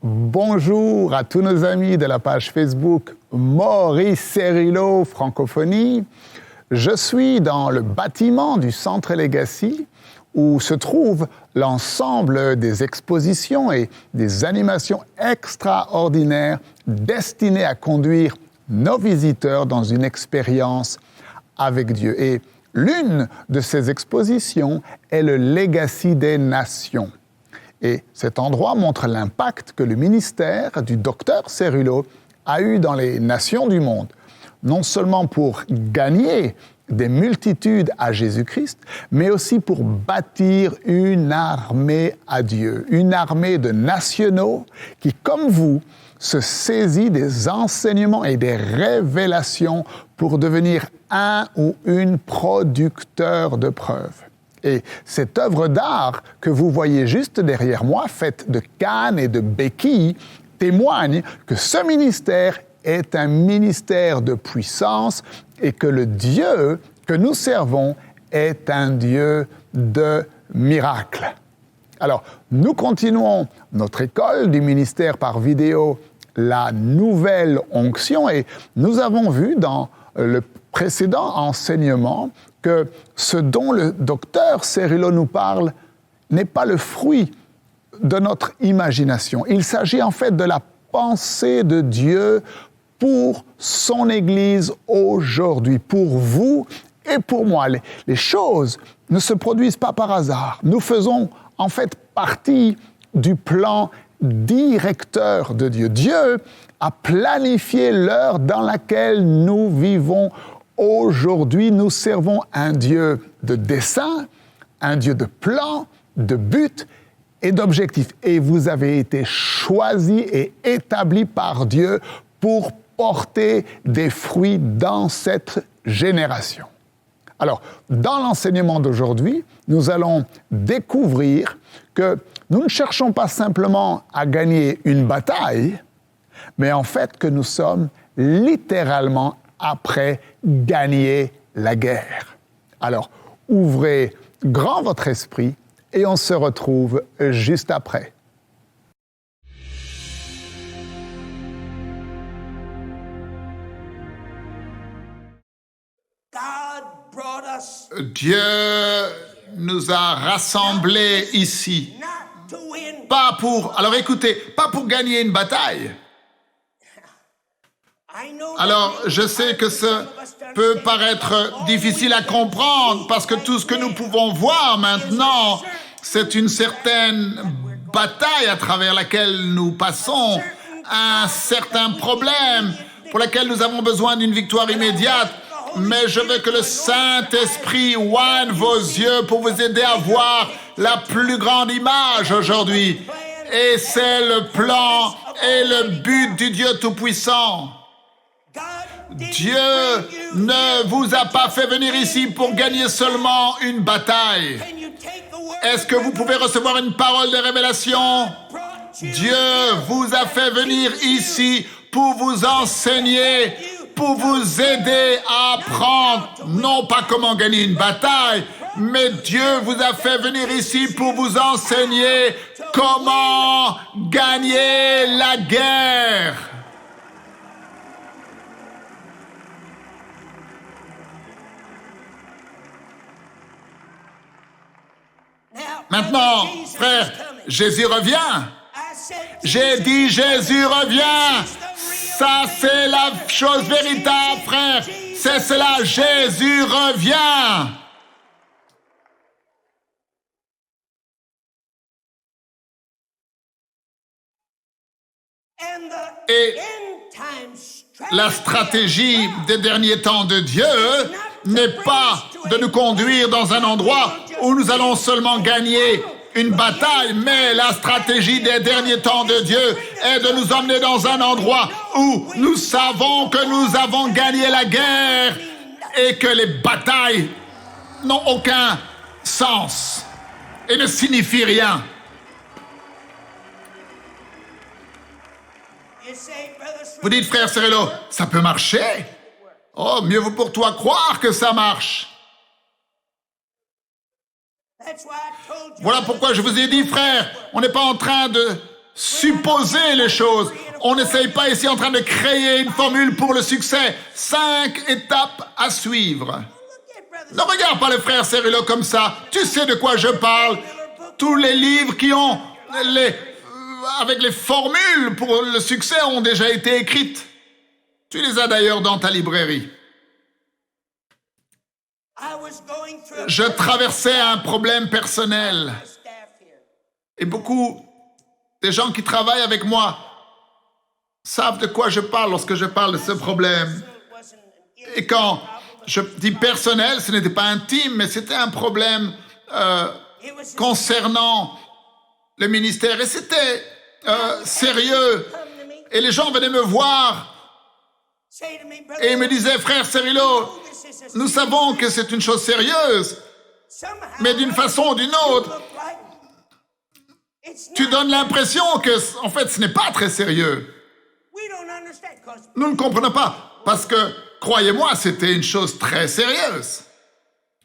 Bonjour à tous nos amis de la page Facebook Maurice Cerullo Francophonie. Je suis dans le bâtiment du Centre Legacy où se trouve l'ensemble des expositions et des animations extraordinaires destinées à conduire nos visiteurs dans une expérience avec Dieu. Et l'une de ces expositions est le Legacy des Nations. Et cet endroit montre l'impact que le ministère du docteur Cerullo a eu dans les nations du monde, non seulement pour gagner des multitudes à Jésus-Christ, mais aussi pour bâtir une armée à Dieu, une armée de nationaux qui, comme vous, se saisit des enseignements et des révélations pour devenir un ou une producteur de preuves. Et cette œuvre d'art que vous voyez juste derrière moi, faite de cannes et de béquilles, témoigne que ce ministère est un ministère de puissance et que le Dieu que nous servons est un Dieu de miracles. Alors, nous continuons notre école du ministère par vidéo, la nouvelle onction, et nous avons vu dans le précédent enseignement que ce dont le docteur Cerullo nous parle n'est pas le fruit de notre imagination. Il s'agit en fait de la pensée de Dieu pour son Église aujourd'hui, pour vous et pour moi. Les choses ne se produisent pas par hasard. Nous faisons en fait partie du plan directeur de Dieu. Dieu a planifié l'heure dans laquelle nous vivons aujourd'hui. Nous servons un Dieu de dessein, un Dieu de plan, de but et d'objectif. Et vous avez été choisis et établis par Dieu pour porter des fruits dans cette génération. Alors, dans l'enseignement d'aujourd'hui, nous allons découvrir que nous ne cherchons pas simplement à gagner une bataille, mais en fait que nous sommes littéralement après gagner la guerre. Alors, ouvrez grand votre esprit et on se retrouve juste après. Dieu nous a rassemblés ici, pas pour, alors écoutez, pas pour gagner une bataille. Alors, je sais que ça peut paraître difficile à comprendre parce que tout ce que nous pouvons voir maintenant, c'est une certaine bataille à travers laquelle nous passons, un certain problème pour lequel nous avons besoin d'une victoire immédiate. Mais je veux que le Saint-Esprit oigne vos yeux pour vous aider à voir la plus grande image aujourd'hui. Et c'est le plan et le but du Dieu Tout-Puissant. Dieu ne vous a pas fait venir ici pour gagner seulement une bataille. Est-ce que vous pouvez recevoir une parole de révélation? Dieu vous a fait venir ici pour vous enseigner, pour vous aider à apprendre, non pas comment gagner une bataille, mais Dieu vous a fait venir ici pour vous enseigner comment gagner la guerre. Maintenant, frère, Jésus revient. J'ai dit Jésus revient. Ça, c'est la chose véritable, frère. C'est cela, Jésus revient. Et la stratégie des derniers temps de Dieu n'est pas de nous conduire dans un endroit où nous allons seulement gagner une bataille, mais la stratégie des derniers temps de Dieu est de nous emmener dans un endroit où nous savons que nous avons gagné la guerre et que les batailles n'ont aucun sens et ne signifient rien. Vous dites, frère Cerullo, ça peut marcher? Oh, mieux vaut pour toi croire que ça marche. Voilà pourquoi je vous ai dit, frère, on n'est pas en train de supposer les choses. On n'essaye pas ici en train de créer une formule pour le succès. 5 étapes à suivre. Ne regarde pas le frère Cerullo comme ça. Tu sais de quoi je parle. Tous les livres qui ont avec les formules pour le succès ont déjà été écrites. Tu les as d'ailleurs dans ta librairie. Je traversais un problème personnel. Et beaucoup des gens qui travaillent avec moi savent de quoi je parle lorsque je parle de ce problème. Et quand je dis personnel, ce n'était pas intime, mais c'était un problème concernant le ministère. Et c'était sérieux. Et les gens venaient me voir et ils me disaient, frère Cerullo, nous savons que c'est une chose sérieuse, mais d'une façon ou d'une autre, tu donnes l'impression que, en fait, ce n'est pas très sérieux. Nous ne comprenons pas, parce que, croyez-moi, c'était une chose très sérieuse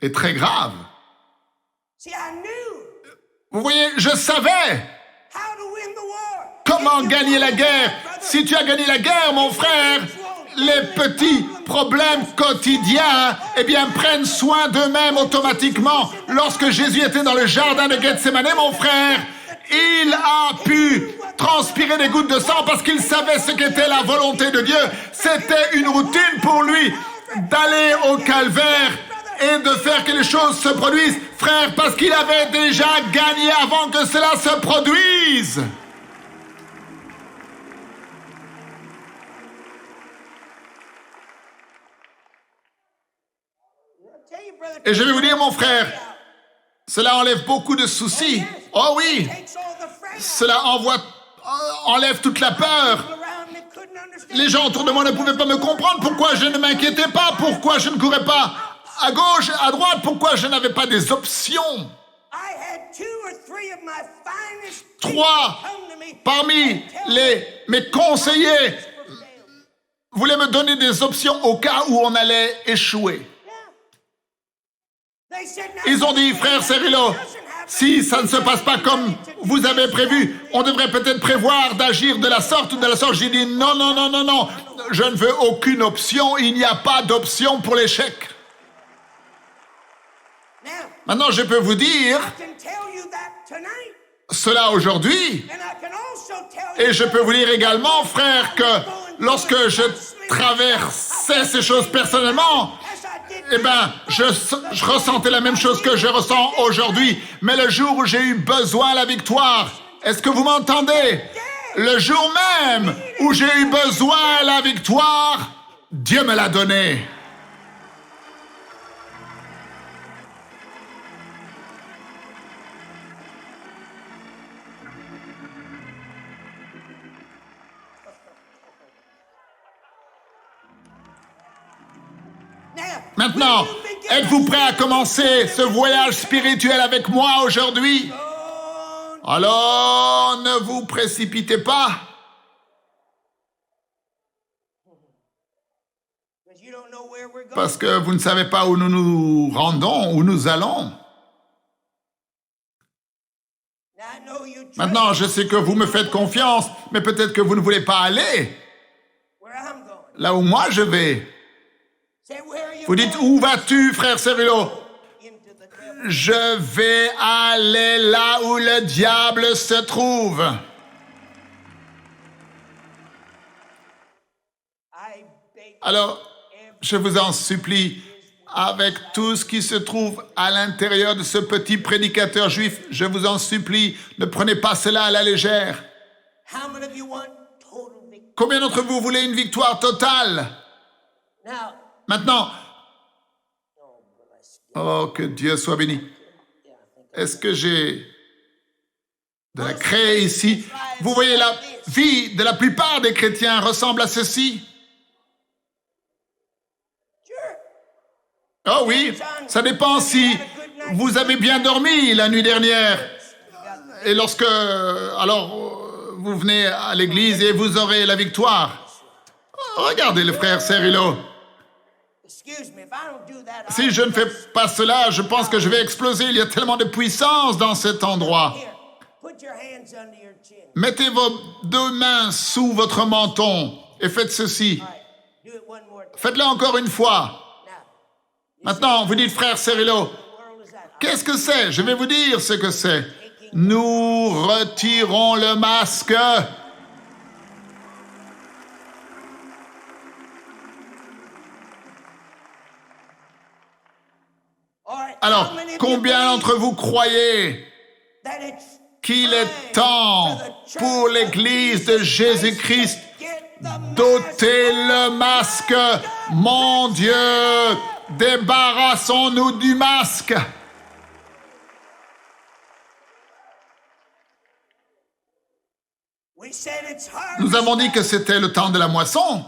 et très grave. Vous voyez, je savais comment gagner la guerre. Si tu as gagné la guerre, mon frère, les petits problèmes quotidiens, eh bien, prennent soin d'eux-mêmes automatiquement. Lorsque Jésus était dans le jardin de Gethsémane, mon frère, il a pu transpirer des gouttes de sang parce qu'il savait ce qu'était la volonté de Dieu. C'était une routine pour lui d'aller au calvaire et de faire que les choses se produisent, frère, parce qu'il avait déjà gagné avant que cela se produise. Et je vais vous dire, mon frère, cela enlève beaucoup de soucis. Oh oui, cela enlève toute la peur. Les gens autour de moi ne pouvaient pas me comprendre. Pourquoi je ne m'inquiétais pas? Pourquoi je ne courais pas à gauche, à droite? Pourquoi je n'avais pas des options? 3 parmi mes conseillers voulaient me donner des options au cas où on allait échouer. Ils ont dit, frère Cerullo, si ça ne se passe pas comme vous avez prévu, on devrait peut-être prévoir d'agir de la sorte ou de la sorte. J'ai dit, non, non, non, non, non, je ne veux aucune option, il n'y a pas d'option pour l'échec. Maintenant, je peux vous dire cela aujourd'hui, et je peux vous dire également, frère, que lorsque je traversais ces choses personnellement, eh bien, je ressentais la même chose que je ressens aujourd'hui. Mais le jour où j'ai eu besoin de la victoire, est-ce que vous m'entendez? Le jour même où j'ai eu besoin de la victoire, Dieu me l'a donnée. Maintenant, êtes-vous prêt à commencer ce voyage spirituel avec moi aujourd'hui? Alors, ne vous précipitez pas. Parce que vous ne savez pas où nous nous rendons, où nous allons. Maintenant, je sais que vous me faites confiance, mais peut-être que vous ne voulez pas aller là où moi je vais. Vous dites, où vas-tu, frère Cerullo? Je vais aller là où le diable se trouve. Alors, je vous en supplie, avec tout ce qui se trouve à l'intérieur de ce petit prédicateur juif, je vous en supplie, ne prenez pas cela à la légère. Combien d'entre vous voulez une victoire totale? Maintenant, oh, que Dieu soit béni. Est-ce que j'ai de la craie ici? Vous voyez, la vie de la plupart des chrétiens ressemble à ceci. Oh oui, ça dépend si vous avez bien dormi la nuit dernière. Et lorsque, alors, vous venez à l'église et vous aurez la victoire. Regardez le frère Cerullo. Si je ne fais pas cela, je pense que je vais exploser. Il y a tellement de puissance dans cet endroit. Mettez vos 2 mains sous votre menton et faites ceci. Faites-le encore une fois. Maintenant, vous dites, frère Cerrillo, qu'est-ce que c'est? Je vais vous dire ce que c'est. Nous retirons le masque. Alors, combien d'entre vous croyez qu'il est temps pour l'Église de Jésus-Christ d'ôter le masque? Mon Dieu, débarrassons-nous du masque. Nous avons dit que c'était le temps de la moisson.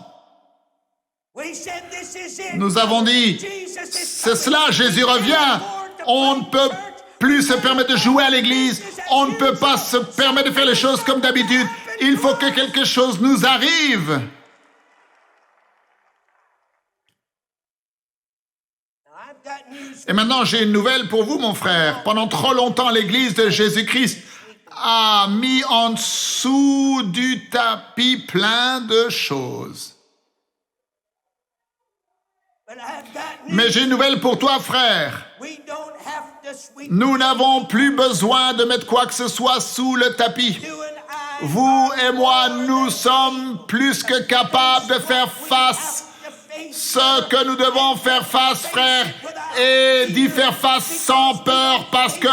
Nous avons dit, c'est cela, Jésus revient. On ne peut plus se permettre de jouer à l'église. On ne peut pas se permettre de faire les choses comme d'habitude. Il faut que quelque chose nous arrive. Et maintenant, j'ai une nouvelle pour vous, mon frère. Pendant trop longtemps, l'église de Jésus-Christ a mis en dessous du tapis plein de choses. Mais j'ai une nouvelle pour toi, frère. Nous n'avons plus besoin de mettre quoi que ce soit sous le tapis. Vous et moi, nous sommes plus que capables de faire face. Ce que nous devons faire face, frère, et d'y faire face sans peur, parce que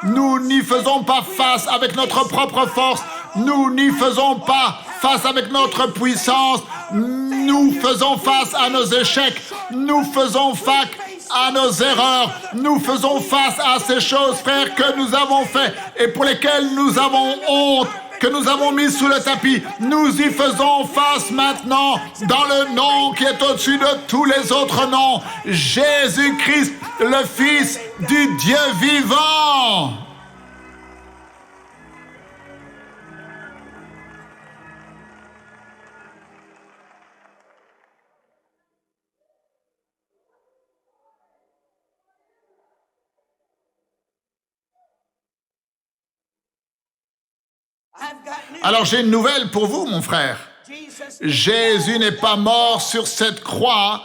nous n'y faisons pas face avec notre propre force. Nous n'y faisons pas face avec notre puissance. Nous faisons face à nos échecs. Nous faisons face à nos erreurs. Nous faisons face à ces choses, frères, que nous avons fait et pour lesquelles nous avons honte, que nous avons mis sous le tapis. Nous y faisons face maintenant dans le nom qui est au-dessus de tous les autres noms. Jésus-Christ, le Fils du Dieu vivant. Alors j'ai une nouvelle pour vous, mon frère. Jésus n'est pas mort sur cette croix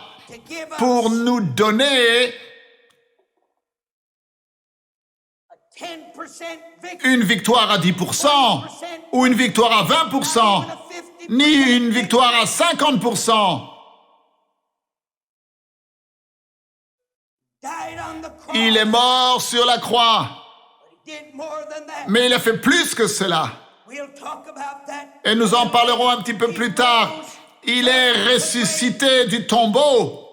pour nous donner une victoire à 10% ou une victoire à 20%, ni une victoire à 50%. Il est mort sur la croix, mais il a fait plus que cela. Et nous en parlerons un petit peu plus tard. Il est ressuscité du tombeau.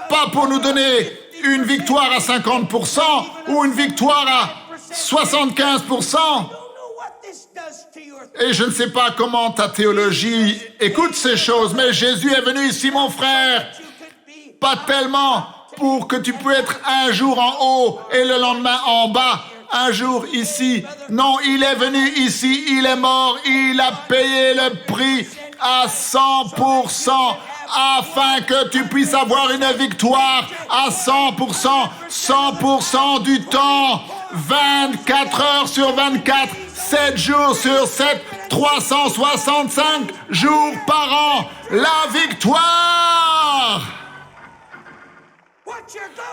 Pas pour nous donner une victoire à 50% ou une victoire à 75%. Et je ne sais pas comment ta théologie écoute ces choses, mais Jésus est venu ici, mon frère, pas tellement pour que tu puisses être un jour en haut et le lendemain en bas. Un jour ici. Non, il est venu ici, il est mort, il a payé le prix à 100% afin que tu puisses avoir une victoire à 100%, 100% du temps, 24 heures sur 24, 7 jours sur 7, 365 jours par an. La victoire!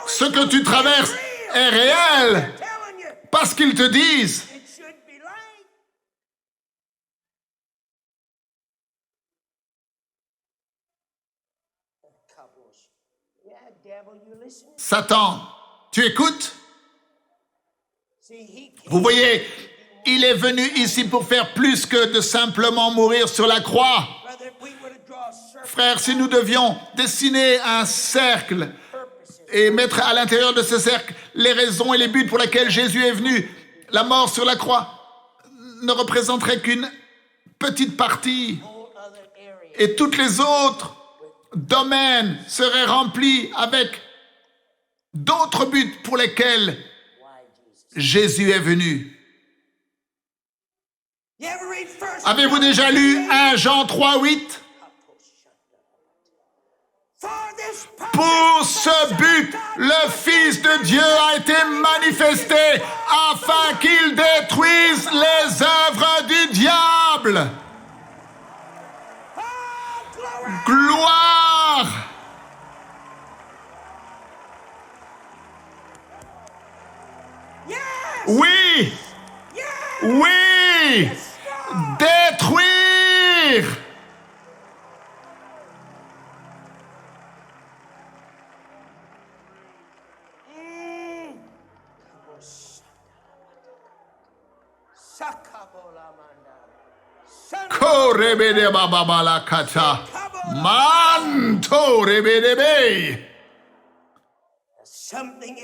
Ce que tu traverses est réel. Parce qu'ils te disent. Satan, tu écoutes? Vous voyez, il est venu ici pour faire plus que de simplement mourir sur la croix. Frère, si nous devions dessiner un cercle et mettre à l'intérieur de ce cercle les raisons et les buts pour lesquels Jésus est venu, la mort sur la croix ne représenterait qu'une petite partie. Et tous les autres domaines seraient remplis avec d'autres buts pour lesquels Jésus est venu. Avez-vous déjà lu 1 Jean 3:8? Pour ce but, le Fils de Dieu a été manifesté afin qu'il détruise les œuvres du diable. Gloire! Oui! Oui! Détruire! Korebede bababala kata. Manto rebedebe.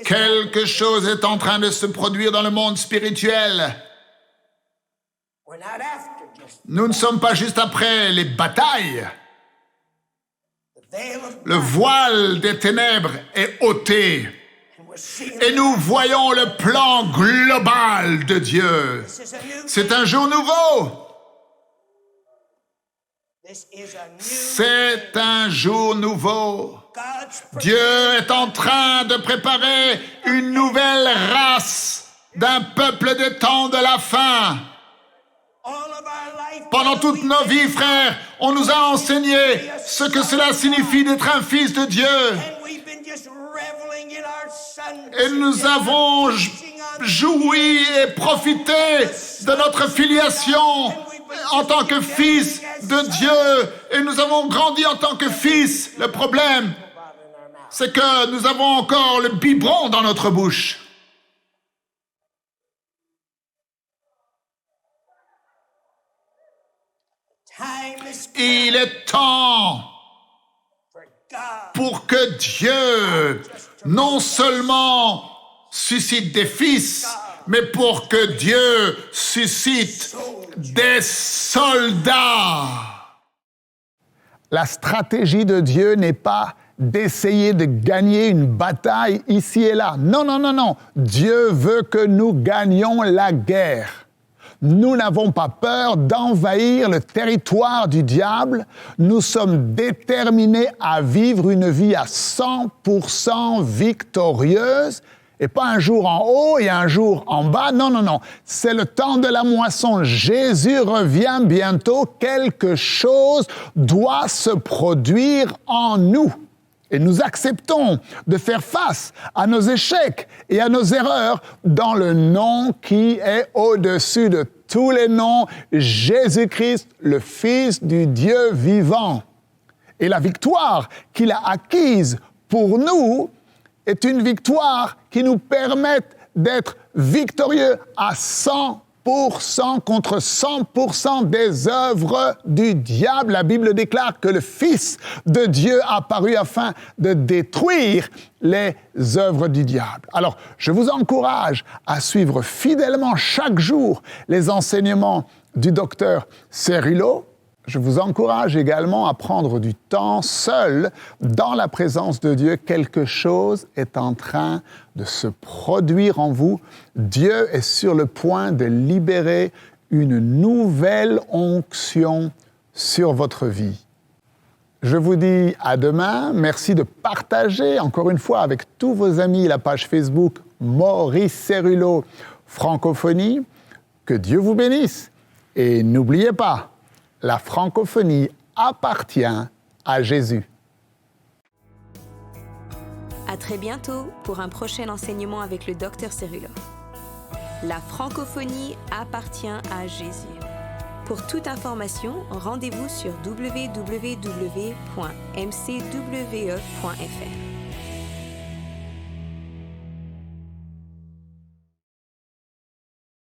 Quelque chose est en train de se produire dans le monde spirituel. Nous ne sommes pas juste après les batailles. Le voile des ténèbres est ôté. Et nous voyons le plan global de Dieu. C'est un jour nouveau. C'est un jour nouveau. Dieu est en train de préparer une nouvelle race d'un peuple des temps de la fin. Pendant toutes nos vies, frères, on nous a enseigné ce que cela signifie d'être un fils de Dieu. Et nous avons joui et profité de notre filiation en tant que fils de Dieu. Et nous avons grandi en tant que fils. Le problème, c'est que nous avons encore le biberon dans notre bouche. Il est temps pour que Dieu non seulement suscite des fils, mais pour que Dieu suscite des soldats. La stratégie de Dieu n'est pas d'essayer de gagner une bataille ici et là. Non, non, non, non. Dieu veut que nous gagnions la guerre. Nous n'avons pas peur d'envahir le territoire du diable. Nous sommes déterminés à vivre une vie à 100% victorieuse. Et pas un jour en haut et un jour en bas. Non, non, non. C'est le temps de la moisson. Jésus revient bientôt. Quelque chose doit se produire en nous. Et nous acceptons de faire face à nos échecs et à nos erreurs dans le nom qui est au-dessus de tous les noms, Jésus-Christ, le Fils du Dieu vivant. Et la victoire qu'il a acquise pour nous est une victoire qui nous permet d'être victorieux à 100% contre 100% des œuvres du diable. La Bible déclare que le Fils de Dieu a apparu afin de détruire les œuvres du diable. Alors, je vous encourage à suivre fidèlement chaque jour les enseignements du docteur Cerullo. Je vous encourage également à prendre du temps seul dans la présence de Dieu. Quelque chose est en train de se produire en vous. Dieu est sur le point de libérer une nouvelle onction sur votre vie. Je vous dis à demain. Merci de partager encore une fois avec tous vos amis la page Facebook Maurice Cerullo Francophonie. Que Dieu vous bénisse. Et n'oubliez pas, la francophonie appartient à Jésus. À très bientôt pour un prochain enseignement avec le Dr Cerullo. La francophonie appartient à Jésus. Pour toute information, rendez-vous sur www.mcwe.fr.